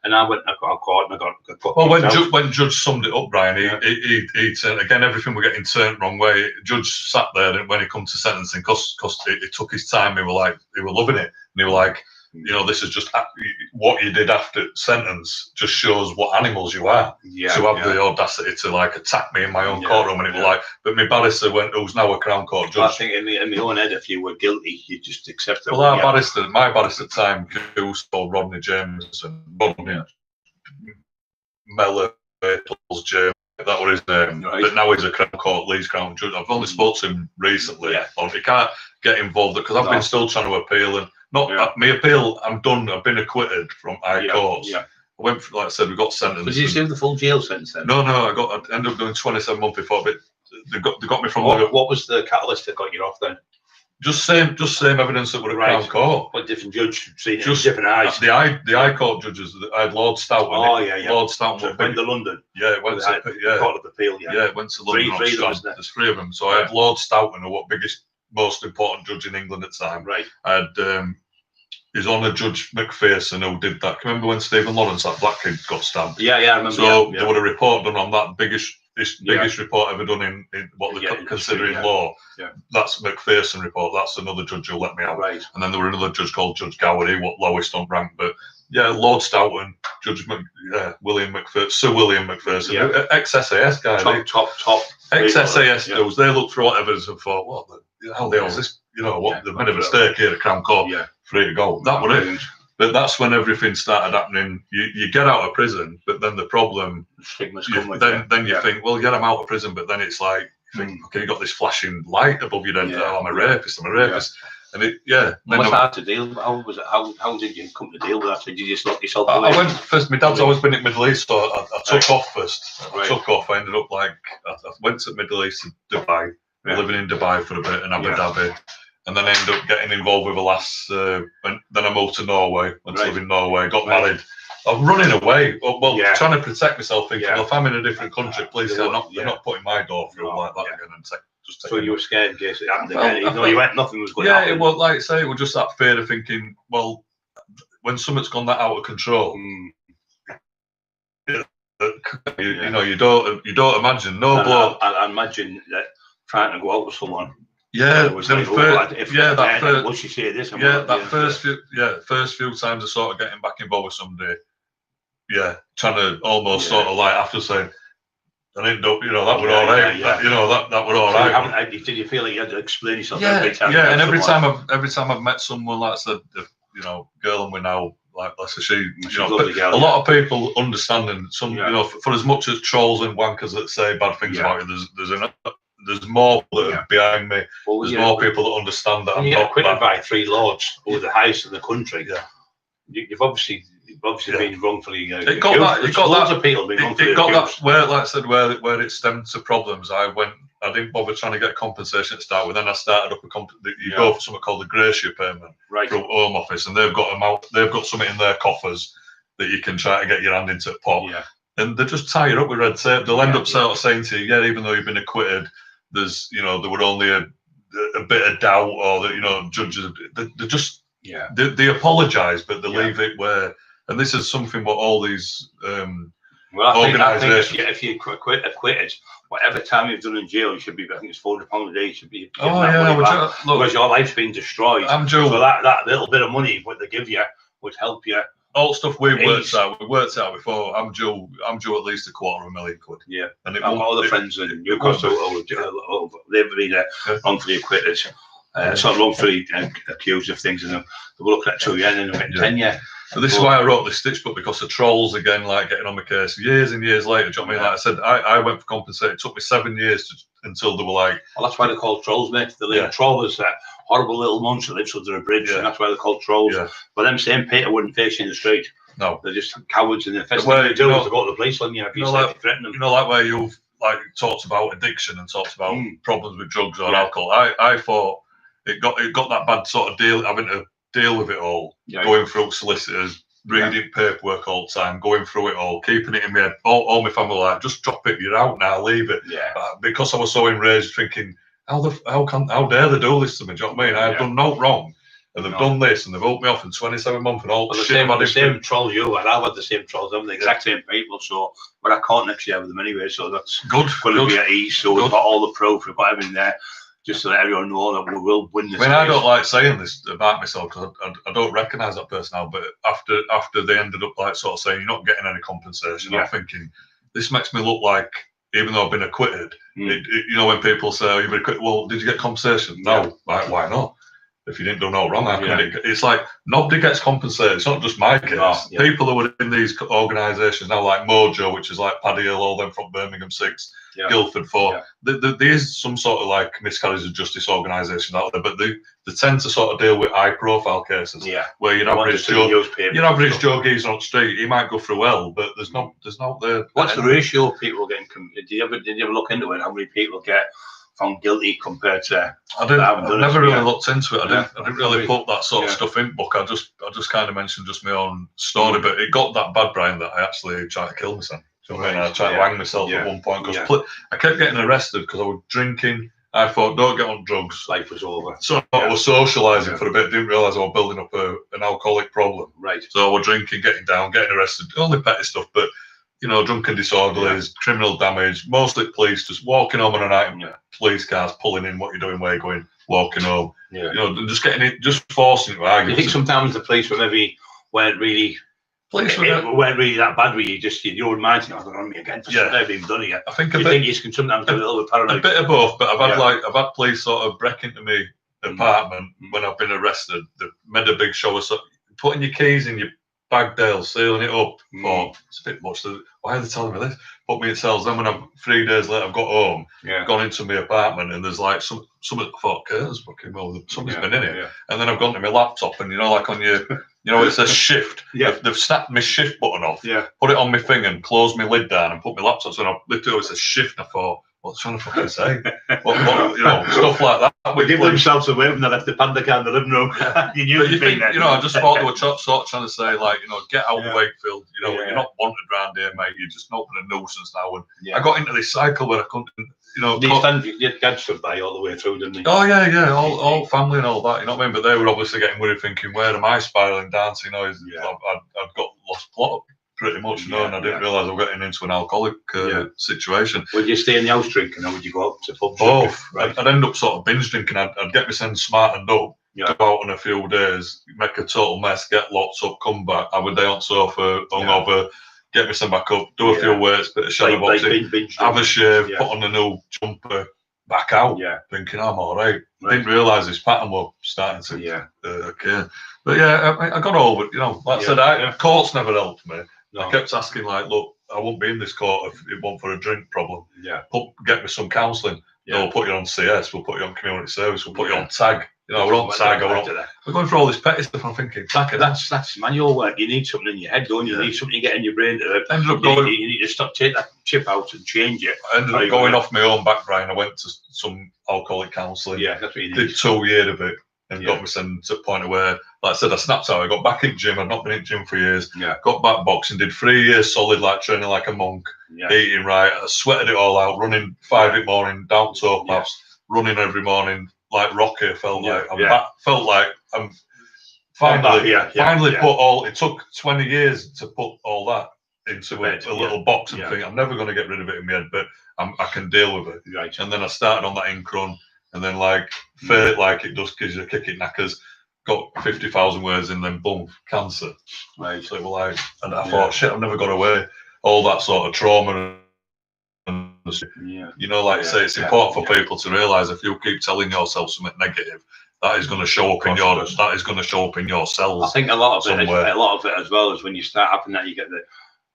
And I went and I got a court and I got put. Well, when Judge summed it up, Brian, he turned, again, everything we're getting turned wrong way. Judge sat there and when it comes to sentencing, because it took his time, he were loving it. And they were like, you know, this is just what you did after sentence just shows what animals you are. To have the audacity to like attack me in my own courtroom, and it was like, but my barrister who's now a Crown Court judge. Well, I think in my own head, if you were guilty, you just accept it. Well, my barrister at the time, who's called Rodney Jameson, Mellor James, that was his name. But now he's a Crown Court, Leeds Crown judge. I've only spoke to him recently. He can't get involved because I've been still trying to appeal, and my appeal, I'm done. I've been acquitted from high courts. I went for, like I said, we got sentenced. Did you serve the full jail sentence then? No, I ended up doing 27 months before, but they got me from. What was the catalyst that got you off then? Just same evidence that we're at Crown Court. But different judge, seeing it in different eyes. The High Court judges, I had Lord Stoughton. Lord Stoughton went to London. It went to Court of Appeal. It went to London. There's three of them. So I had Lord Stoughton, who was biggest, most important judge in England at the time. I had His Honour Judge McPherson, who did that. Remember when Stephen Lawrence, that black kid, got stabbed? I remember. So there was a report done on that, biggest report ever done in what they're considering law. That's McPherson report. That's another judge who let me out. And then there was another judge called Judge Gowerty, what lowest on rank. But Lord Stoughton, William McPherson, Sir William McPherson, ex-SAS guy. Top. Ex-SAS dudes, they looked for what evidence and thought, what the hell is this? You know, what the bit of a mistake here at Crown Court. Free to go. That was it. But that's when everything started happening. You get out of prison, but then the problem, then you think, well, get them out of prison, but then it's like, you think, okay, you got this flashing light above your head. Oh, I'm a rapist. And it, what's hard to deal with? How was it? How did you come to deal with that? Did you just lock yourself away? I went first. My dad's always been in Middle East, so I took off first. I ended up I went to Middle East to Dubai, living in Dubai for a bit in Abu Dhabi. And then I ended up getting involved with a lass. Then I moved to Norway. Went to live in Norway. Got married. I'm running away. Trying to protect myself. Thinking, well, if I'm in a different country, please, they're not putting my door through like that again. And so you were scared in case it happened again. Even though you went, nothing was going to happen. It was like I say, it was just that fear of thinking, well, when something's gone that out of control, you don't imagine. I imagine that trying to go out with someone. First few times of sort of getting back involved with somebody, trying to almost sort of like after saying, I didn't know, that were all right. That were all right. Did you feel like you had to explain yourself every time? And every time I've met someone, like I said, girl and we now, like let's say a lot of people understanding some, for as much as trolls and wankers that say bad things about you, there's more that are behind me. There's more people that understand that. You get acquitted by 3 lords who are the highest in the country. You've obviously been wrongfully accused. It got that where, like I said, where it stemmed to problems. I didn't bother trying to get compensation to start with. Then I started up go for something called the Gratia payment from Home Office, and they've got something in their coffers that you can try to get your hand into the pot. And they just tie you up with red tape. They'll end up sort of saying to you, even though you've been acquitted, there's there were only a bit of doubt, or that judges they just they apologise, but they leave it where. And this is something what all these organisations. If you're acquitted, whatever time you've done in jail, you should be. I think it's £400 a day. You should be. Because your life's been destroyed. So that little bit of money what they give you would help you. All stuff we've worked out before. I'm due at least £250,000. And all the friends in Newcastle, they've been wrongfully acquitted, wrongfully accused of things, and they were looking at 2 years and then 10 years. So this is why I wrote this stitch book, because the trolls again, like getting on my case years and years later. Do you know what I mean? Like I said, I went for compensation. It took me 7 years until they were like. Well, that's why they're called trolls, mate. The little trollers, horrible little monster lives under a bridge, and that's why they're called trolls. But them same Peter wouldn't face you in the street. No, they're just cowards, and the first thing they do is to go to the police on you if you threaten them. Like where you've talked about addiction and talked about problems with drugs or alcohol. I thought it got that bad sort of deal, having to deal with it all, going through solicitors, reading paperwork all the time, going through it all, keeping it in my head. All my family were like, just drop it, you're out now, leave it. Because I was so enraged, thinking, how dare they do this to me? Do you know what I mean? I've done no wrong, and they've done this, and they've opened me off in 27 months and all the shit. The same trolls you had. I've had the same trolls. I'm the exact same people, so but I can't next year with them anyway. So that's good. Going to be at ease. So we've got all the proof, we've got everything there, just to let everyone know that we will win this. I mean, I don't like saying this about myself because I don't recognise that person now. But after they ended up like sort of saying you're not getting any compensation, I'm thinking this makes me look like, even though I've been acquitted, you know, when people say, oh, you've been acquitted, well, did you get compensation? No. Like, why not? If you didn't do no wrong, it's like nobody gets compensated. It's not just my case. People who are in these organisations now, like Mojo, which is like Paddy Hill, all them from Birmingham 6, Guildford 4. There is some sort of like miscarriage of justice organisation out there, but they tend to sort of deal with high profile cases. Where your average Joe Geezer on the street, he might go through hell, but there's not the. What's the ratio of people getting? Did you ever look into it? How many people get found guilty compared to? I've never really looked into it. I didn't really put that sort of stuff in book. I just kind of mentioned just my own story, but it got that bad, Brian, that I actually tried to kill myself. So I mean, I tried to hang myself at one point because I kept getting arrested because I was drinking. I thought, don't get on drugs. Life was over. So I was socialising for a bit. Didn't realise I was building up an alcoholic problem. Right. So I was drinking, getting down, getting arrested, only petty stuff, but. You know, drunken disorderlies, criminal damage, mostly police, just walking home on a night, police cars pulling in, what you're doing, where you're going, walking home. You know, just getting it, just forcing it to argue. You think sometimes the police weren't really that bad with you, just your own mind, I don't know me again for something I've been done here. I think you can sometimes get a little bit paranoid. A bit of both, but I've had police sort of break into my apartment when I've been arrested. They've made a big show of putting your keys in your bag, Dale, sealing it up. It's a bit much. Why are they telling me this? Put me in cells. Then when 3 days later I've got home, gone into my apartment, and there's like some I thought, curtains fucking well, somebody's been in it. And then I've gone to my laptop, and you know, like on your, you know, it says shift. They've snapped my shift button off. Put it on my thing and closed my lid down and put my laptop. So I literally, it says shift. And I thought, what's trying to fucking say? You know, stuff like that. They give themselves away when they left the panda car in the living room. You knew you know, I just thought they were sort of trying to say, like, you know, get out of Wakefield. You know, you're not wanted around here, mate. You're just not a nuisance now. And I got into this cycle where I couldn't, you know. Your dad stood by all the way through, didn't he? Oh yeah, all family and all that. You know what I mean? But they were obviously getting worried, thinking, where am I spiraling down to? You know, I'd got lost plot. Pretty much, you know, and I didn't realise I was getting into an alcoholic situation. Would you stay in the house drinking, or would you go out to pub? Both. Right. I'd end up sort of binge drinking. I'd get myself smartened up, go out in a few days, make a total mess, get locked up, come back, have a day on sofa, hungover, get myself back up, do a few weights, bit of shadow boxing, have a shave, put on a new jumper, back out, thinking I'm all right. Didn't realise this pattern was starting to occur. But I got over it, you know. Like I said, courts never helped me. No. I kept asking, like, look, I won't be in this court if it wasn't for a drink problem. Get me some counselling. We'll put you on CS, we'll put you on community service, we'll put you on tag. You know, we're on tag. We're going through all this petty stuff. I'm thinking, that's manual work. You need something in your head, don't you? You need something to get in your brain. You need to take that chip out and change it. I ended up going off my own back, Brian. I went to some alcoholic counselling. That's what you need. Did 2 years of it. And got me to a point where, like I said, I snapped out. I got back in gym. I'd not been in gym for years. Got back boxing. Did 3 years solid, like training like a monk, eating right. I sweated it all out. Running 5 in the morning, down to laps, running every morning like Rocky. I felt like I'm finally put all. It took 20 years to put all that into a little box and think I'm never going to get rid of it in my head, but I can deal with it. And then I started on that ink run. And then, like, fate, like it does, gives you a kick it knackers. Got 50,000 words in, then boom, cancer. Right. So it was like, and I thought, shit, I've never got away. All that sort of trauma. And, you know, like I say, it's important for people to realise if you keep telling yourself something negative, that is going to show up in your. That is going to show up in your cells. I think a lot of it as well is when you start having that, you get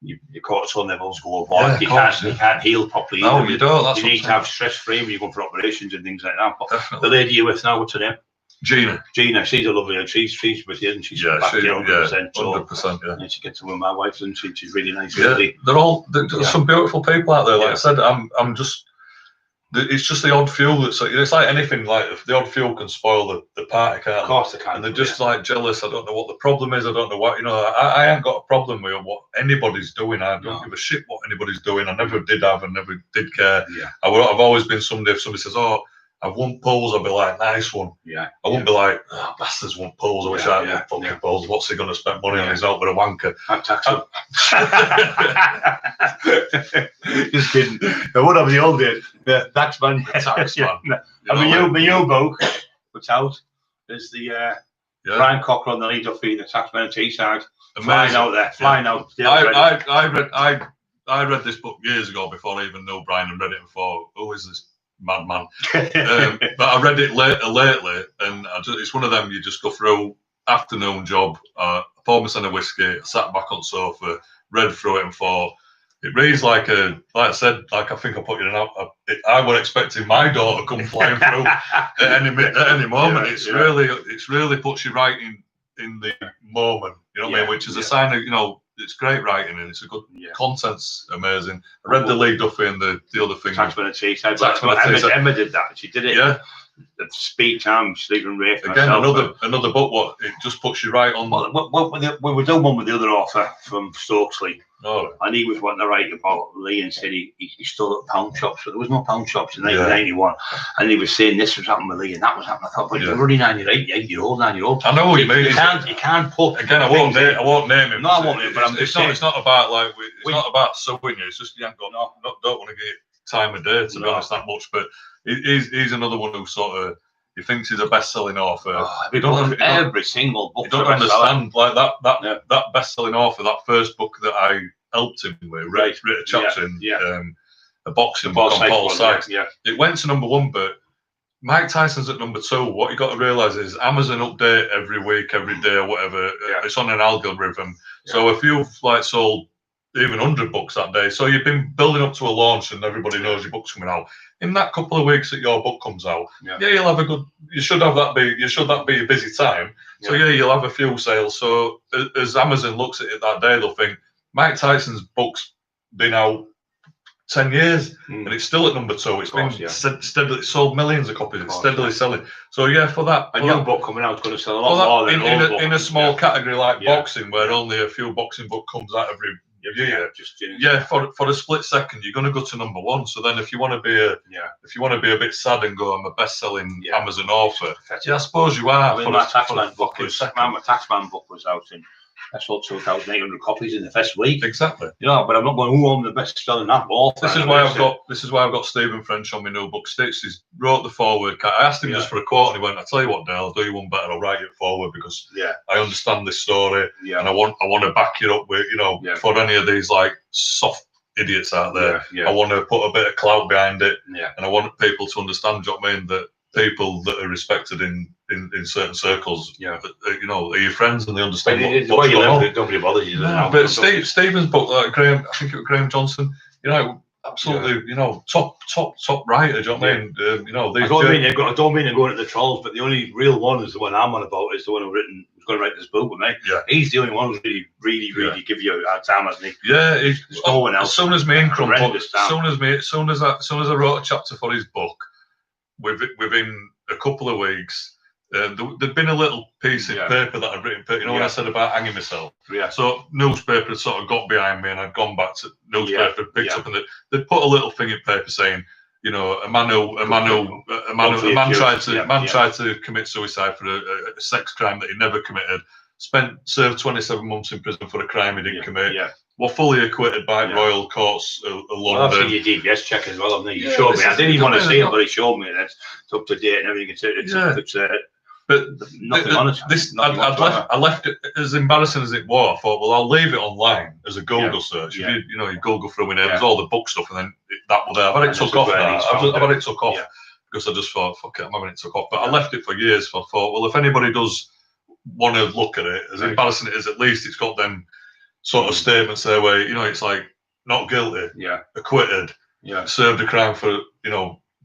your cortisol levels go up. You can't heal properly. No, you don't. That's you need to have stress-free when you go for operations and things like that. But the lady you're with now, what's her name? Gina, she's a lovely. She's with you, and she's back here 100%. 100%. And she gets to with my wife, and she's really nice. Yeah, there's some beautiful people out there. Like I said, I'm just it's just the odd fuel that's it's like anything. Like if the odd fuel can spoil the party, can't Of course they can. And they're just like jealous. I don't know what the problem is. I don't know what I ain't got a problem with what anybody's doing. I don't give a shit what anybody's doing. I never did have and never did care. Yeah. I've always been somebody. If somebody says, "Oh, I've won polls," I'll be like, "Nice one." Yeah. I won't be like, "Oh, bastards won polls. I wish I had fucking polls. What's he going to spend money on? He's out with a wanker." I'd tax him. Just kidding. What have the old days? The taxman. Taxman. My U-boat, what's out, is the Brian Cockerill and the lead up in the taxman and Teesside. Flying out there, flying out. I read this book years ago before I even knew Brian and read it and thought, who is this madman? But I read it lately, and it's one of them you just go through, afternoon job, poured myself a whiskey, sat back on the sofa, read through it and thought, it reads like I said, like I think I put it out. I was expecting my daughter to come flying through at any moment. It's really puts you right in the moment. You know what I mean? Which is a sign of it's great writing and it's a good content's amazing. I read the Lee Duffy and the other thing. Taxman and Teesside. Emma did that. She did it. Yeah. The speed time, sleeping Rafe. Again, another book. What it just puts you right on. We were doing one with the other author from Stokesley. Oh. And he was wanting to write about Lee and said he stole at pound shops, but there was no pound shops in 1991. And he was saying this was happening with Lee and that was happening. I thought, but you're already 8-year-old. I know what you mean. You can't put again. I won't name him. No, I won't name him. But it's not about like it's not about suing you. It's just you ain't got don't want to get time of day to be honest that much. But he's another one who sort of. He thinks he's a best-selling author. Every single book. You don't understand like that best-selling author. That first book that I helped him with, wrote a chapter in a boxing book on Paul Sykes. It went to #1, but Mike Tyson's at #2. What you got to realise is Amazon update every week, every day, or whatever. It's on an algorithm. So if you've sold even 100 books that day, so you've been building up to a launch and everybody knows your book's coming out. In that couple of weeks that your book comes out, you'll have you should have that be a busy time. So you'll have a few sales. So as Amazon looks at it that day, they'll think Mike Tyson's book's been out 10 years and it's still at #2. It's been steadily sold millions of copies. It's steadily selling. So for that, a new book coming out is going to sell a lot more than in a small category like boxing, where only a few boxing book comes out every year. For a split second, you're going to go to #1. So then, if you want to be a bit sad and go, I'm a best-selling Amazon author, I suppose you are. My Taxman book was out in. I sold 2,800 copies in the first week. Exactly. But I'm not going. Who owned the best-selling author? This is why I've got Stephen French on my new book. He's wrote the foreword. I asked him just for a quote, and he went, "I tell you what, Dale, I'll do you one better. I'll write you a foreword because I understand this story, and I want to back it up with for any of these like soft idiots out there. I want to put a bit of clout behind it, and I want people to understand. Do you know what I mean? That people that are respected in certain circles, are your friends and they understand what's going on. Nobody bothers you. But Stephen's book, like I think it was Graham Johnson, absolutely, top writer. Do you know what I mean? I don't mean they're going at the trolls, but the only real one is the one I'm on about. Is the one who's going to write this book with me. He's the only one who's really give you a hard time, hasn't he? There's no one else. As soon as me and Crump, as soon as I wrote a chapter for his book, within a couple of weeks, there'd been a little piece of paper that I'd written. When I said about hanging myself. So newspaper had sort of got behind me, and I'd gone back to newspaper, picked up, and they'd put a little thing in paper saying, a man tried to commit suicide for a sex crime that he never committed. Served 27 months in prison for a crime he didn't commit. Were fully acquitted by Royal Courts of London. I've seen your DBS check as well, haven't you? You showed me. I didn't even want to see it, but he showed me that it's up to date and everything. But nothing on it. I left it, as embarrassing as it was. I thought, well, I'll leave it online as a Google search. You Google through my name, there's all the book stuff, and then that was there. I've had it took off now. I've had it took off because I just thought, fuck it, I'm having it took off. But I left it for years. I thought, well, if anybody does want to look at it, as embarrassing it is, at least it's got them sort of statements there where it's like not guilty, acquitted, served a crime for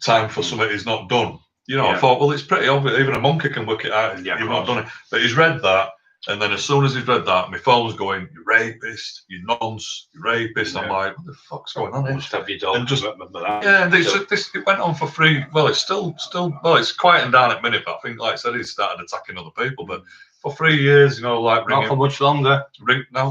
time for something he's not done. I thought, well, it's pretty obvious. Even a monkey can work it out. You've not done it, but he's read that. And then as soon as he's read that, my phone's going, "You rapist, you nonce, you rapist." I'm like, "What the fuck's going on here?" Must have your dog. And just remember that. yeah, and it went on for 3. Well, it's still well, it's quieting down at the minute, but I think, like I said, he started attacking other people. But for 3 years, like not for much longer.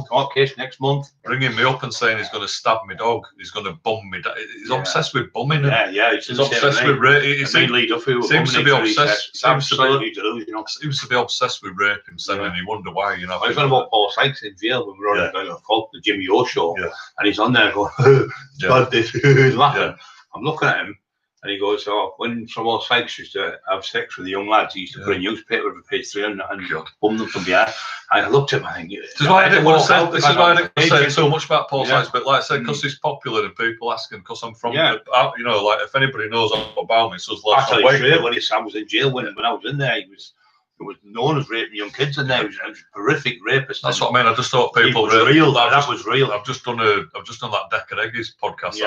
Court case next month. Ringing me up and saying he's going to stab my dog, he's going to bum me. He's obsessed with bumming. He's obsessed with rape. He seems to be obsessed. Seems to be obsessed with raping, and you wonder why. I was on about Paul Sykes in jail when we were on the Jimmy O show, and he's on there going, "Bad this," laughing. I'm looking at him. And he goes, "Oh, when Paul Sykes used to have sex with the young lads, he used to put a newspaper over page 3 and bum them from behind." I looked at him, I think, this is why I didn't say so much about Paul Sykes, but like I said, because he's popular and people asking, because I'm from, like if anybody knows about me, so it's like, actually, when Sam was in jail, when I was in there, he was known as raping young kids in there. He was a horrific rapist. That's what I mean. I just thought people was real. That was real. I've just done that Decker Eggies podcast,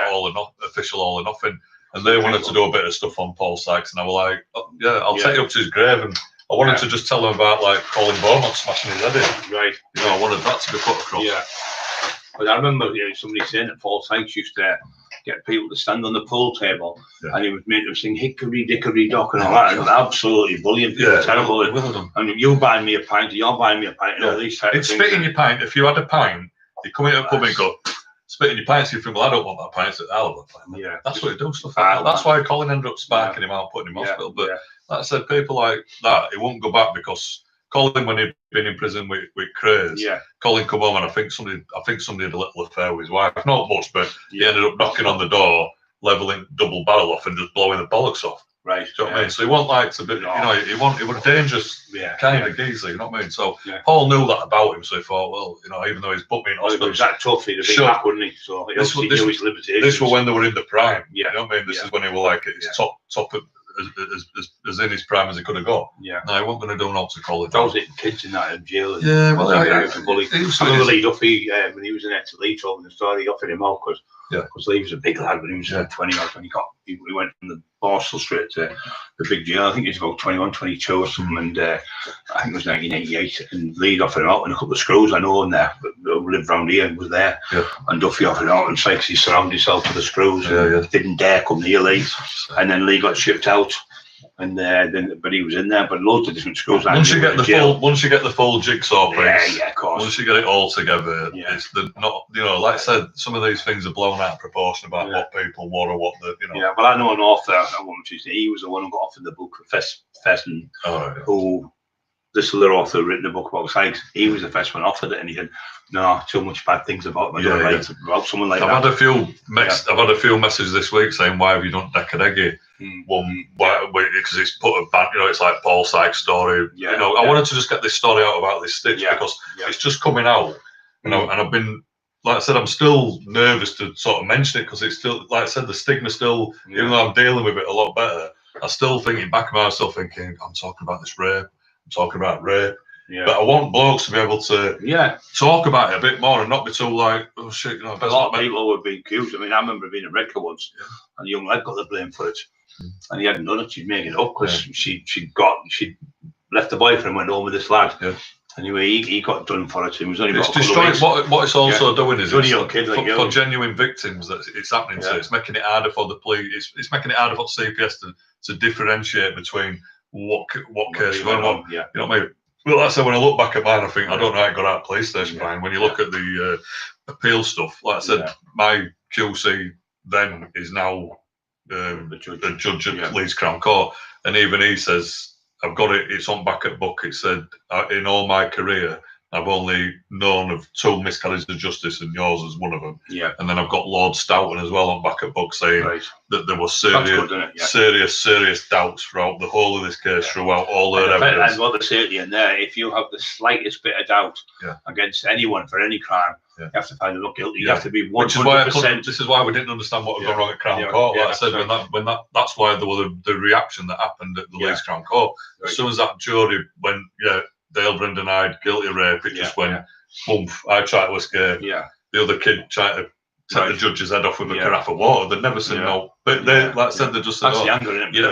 official All or Nothing. And they wanted to do a bit of stuff on Paul Sykes, and I was like, I'll take you up to his grave. And I wanted to just tell him about like Colin Beaumont smashing his head in. Right. I wanted that to be put across. Yeah. But I remember somebody saying that Paul Sykes used to get people to stand on the pool table, and he would make them sing "Hickory Dickory Dock" and all that. And absolutely bullying people, terrible. And you buying me a pint, you're buying me a pint, and all these types of things. It's spit in your pint. If you had a pint, you come into a pub and go, spit in your pint, so you think, well, I don't want that pint, so I'll have a pint. That's what he does, stuff like that. That's why Colin ended up sparking him out, putting him in hospital. But like I said, people like that, he won't go back, because Colin, when he'd been in prison with Craze, Colin come home, and I think somebody had a little affair with his wife. Not much, but he ended up knocking on the door, leveling double barrel off, and just blowing the bollocks off. Right. Do you know what I mean? So he won't like to be, he was a dangerous kind of geezer, you know what I mean? So Paul knew that about him, so he thought, well, even though he's put me in hospital. He was that tough, he'd have been back, wouldn't he? So he obviously knew his limitations. This was when they were in the prime. You know what I mean? This is when he was like at his top as in his prime as he could have got. No, he wasn't going to do an to college. I was hitting kids in that in jail. Yeah, well, I remember Lee Duffy, when he was in there to Lee, told me the story, he offered him out because Lee was a big lad when he was 20 odd, and he went from the Borstal straight to the big jail. I think he was about 21, 22 or something, and I think it was 1988, and Lee offered him out, and a couple of screws I know in there, but lived round here and was there, and Duffy offered him out, and Sykes, he surrounded himself with the screws, and didn't dare come near Lee, and then Lee got shipped out. And but he was in there, but loads of different schools. Once you get the full jigsaw piece, of course. Once you get it all together, it's not, like I said, some of these things are blown out of proportion about what people want or what the, Yeah, well, I know an author, he was the one who got offered the book for Fesson, who this other author written a book about Sykes. He was the first one offered it, and he said, "No, too much bad things about him. I don't like about someone like that." I've had a few messages this week saying, "Why have you done Decker Eggy?" One, because it's put a bad, it's like Paul Sykes' story. I wanted to just get this story out about this stitch because it's just coming out, and I've been, like I said, I'm still nervous to sort of mention it because it's still, like I said, the stigma still, even though I'm dealing with it a lot better, I still think in back of my mind, I'm talking about this rape, I'm talking about rape. But I want blokes to be able to talk about it a bit more and not be too like, oh shit, a lot of people would be accused. I mean, I remember being at Redcar once, and a young lad got the blame for it, and he hadn't done it. She'd made it up because she'd left the boyfriend and went home with this lad. Anyway, he got done for it. He was only it's destroying what it's also doing is only a kid for genuine victims that it's happening to. It's making it harder for the police. It's making it harder for CPS to differentiate between what case going on. You know what I mean? Well, that's when I look back at mine, I think I don't know how I got out of police station. Brian. When you look at the appeal stuff, like I said, my QC then is now the judge at Leeds Crown Court, and even he says, "I've got it. It's on back at book." It said, "In all my career, I've only known of 2 miscarriages of justice, and yours is one of them." And then I've got Lord Stoughton as well on back at book saying that there was serious doubts throughout the whole of this case, throughout all their evidence. And what they say to you in there, if you have the slightest bit of doubt against anyone for any crime, you have to find them not guilty. You have to be 100%. This is why we didn't understand what had gone wrong at Crown Court. Like I said, that's why there was the reaction that happened at the Leeds Crown Court. As soon as that jury went, Dale Brendan Hyde, guilty of rape, it just went, boom, I tried to escape. The other kid tried to take the judge's head off with a carafe of water. They'd never seen no. But they, like I said, they just said, that's the anger in it. We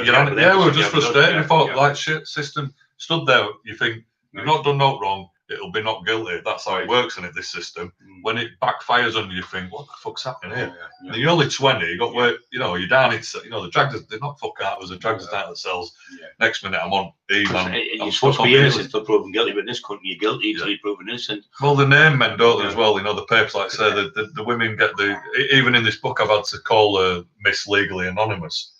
were just frustrated. We thought, like, shit, system stood there. You think, you've not done no wrong. it'll be not guilty. That's how it works in it, this system. When it backfires on you, you think, what the fuck's happening here? You're only 20, you got work, you're down in, the drugs, they're not fuck out, there's a drugs down at the cells. Next minute I'm on you're supposed to be innocent until proven guilty, but in this country you're guilty until you're proven innocent. Well, the name men don't as well, the papers, like I say, the women get even in this book I've had to call Miss Legally Anonymous.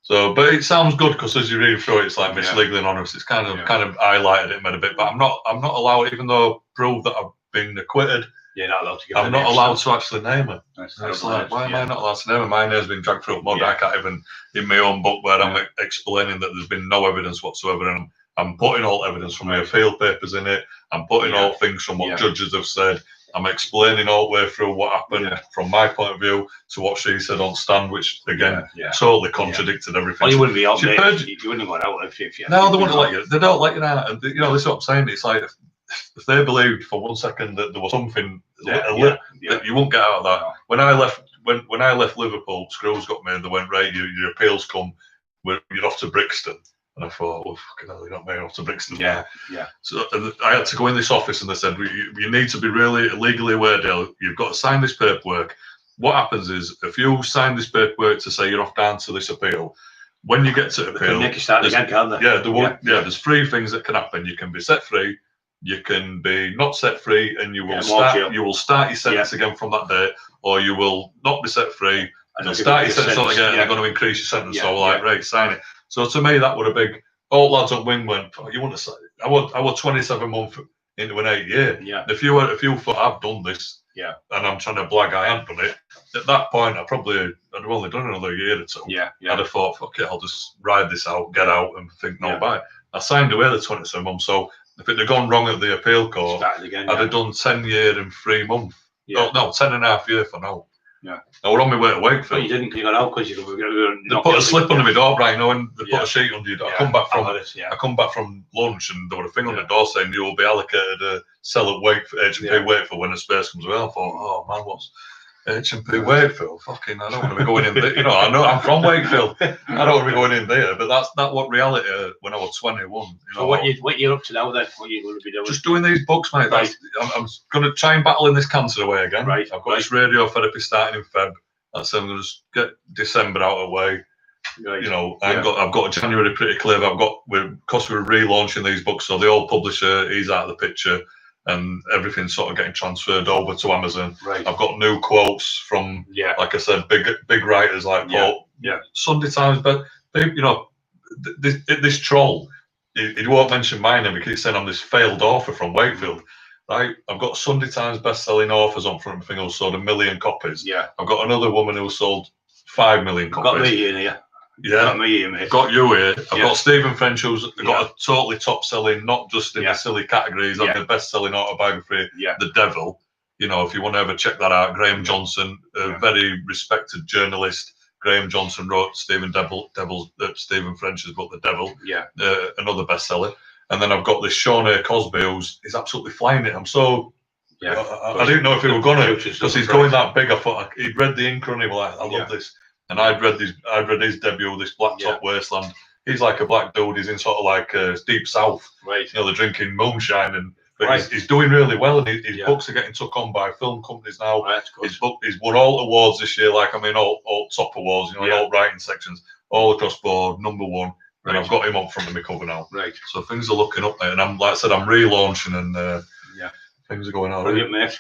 So, but it sounds good because as you read through it, it's like Miss Legally Anonymous. It's kind of highlighted it a bit, but I'm not allowed, even though proved that I've been acquitted. You're not allowed to give I'm not allowed to actually name her. It's like, why am I not allowed to name her? My name's been dragged through mud. I can't even, in my own book where I'm explaining that there's been no evidence whatsoever, and I'm putting all evidence from my field papers in it. I'm putting all things from what judges have said. I'm explaining all the way through what happened from my point of view to what she said on stand, which again totally contradicted everything. Well, you wouldn't be out there. You wouldn't have gone out if you. No, they wouldn't let you. They don't let you out. And this is what I'm saying. It's like if they believed for 1 second that there was something that you won't get out of that. When I left Liverpool, screws got made. They went, right, your appeals come. You're off to Brixton. And I thought, well, fucking hell, you're not moving off to Brixton. So I had to go in this office and they said, you need to be really legally aware, Dale. You've got to sign this paperwork. What happens is, if you sign this paperwork to say you're off down to this appeal, when you get to appeal, they can start again, can't they? There's 3 things that can happen. You can be set free, you can be not set free, and you will start your sentence again from that date, or you will not be set free, and you'll start your sentence on again, and they're going to increase your sentence. So right, sign it. So to me, that would have been, all lads on wing went, oh, you want to say, I was 27 months into an 8 year. If you thought I've done this, and I'm trying to blag I haven't done it, at that point I'd have only done another year or two. I'd have thought, fuck it, I'll just ride this out, get out, and think no bye. I signed away the 27 months, so if it had gone wrong at the appeal court, I'd have done 10 year and 3 months. No, 10.5 years for now. I was on my way to Wakefield. But you didn't, you got out because you were they put a slip under my door, right? And they put a sheet under your door. I come back from lunch, and there was a thing on the door saying you will be allocated a cell at H&P Wakefield when the space comes available. I thought, oh man, what's H&P Wakefield? Fucking, I don't want to be going in there. I know I'm from Wakefield. I don't want to be going in there, but that's not what reality when I was 21. So what you're up to now then? What you going to be doing? Just doing these books, mate. Right. I'm going to try and battle in this cancer away again. Right. I've got this radiotherapy starting in Feb. So I'm going to just get December out of the way. I've got January pretty clear. Because we're relaunching these books, so the old publisher, he's out of the picture, and everything's sort of getting transferred over to Amazon. Right. I've got new quotes from, like I said, big writers like Paul. Sunday Times, but this troll, he won't mention my name because he's saying I'm this failed author from Wakefield. Right, I've got Sunday Times best-selling authors on front of me who sold 1 million copies. I've got another woman who sold 5 million copies. Got me in here. Got me here, mate. Got you here. I've got Stephen French who's got a totally top-selling, not just in the silly categories, of the best-selling autobiography, The Devil. If you want to ever check that out, Graham Johnson, a very respected journalist. Graham Johnson wrote Stephen French's book, The Devil. Another bestseller. And then I've got this Sean A. Cosby who's absolutely flying it. I'm so I didn't know if he were gonna, because he's going that big. I thought he'd read the ink and he was like, I love this. And I'd read his debut, this Blacktop Wasteland. He's like a black dude. He's in sort of like deep south. Right. They're drinking moonshine, but he's doing really well, and his books are getting took on by film companies now. He's won all awards this year, all top awards, all writing sections, all across board, #1. And I've got him up front of my cover now. Right. So things are looking up, mate. And I'm, like I said, I'm relaunching, and things are going on. Brilliant, mate.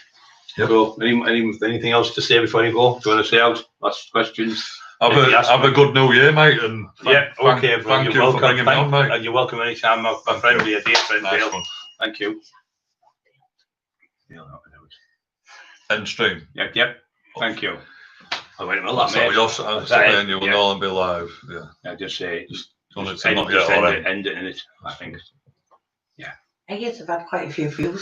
Cool. Anything else to say before you go? Do you want to say out? Last questions? Have a good new year, mate. And thank you for bringing me on, mate. And you're welcome anytime. My friend, a dear friend, Dale. Thank you. End stream. Yep. Thank you. I went well, that mate. You're saying you will no longer be live. I just say Just end it in it, I think. I guess I've had quite a few views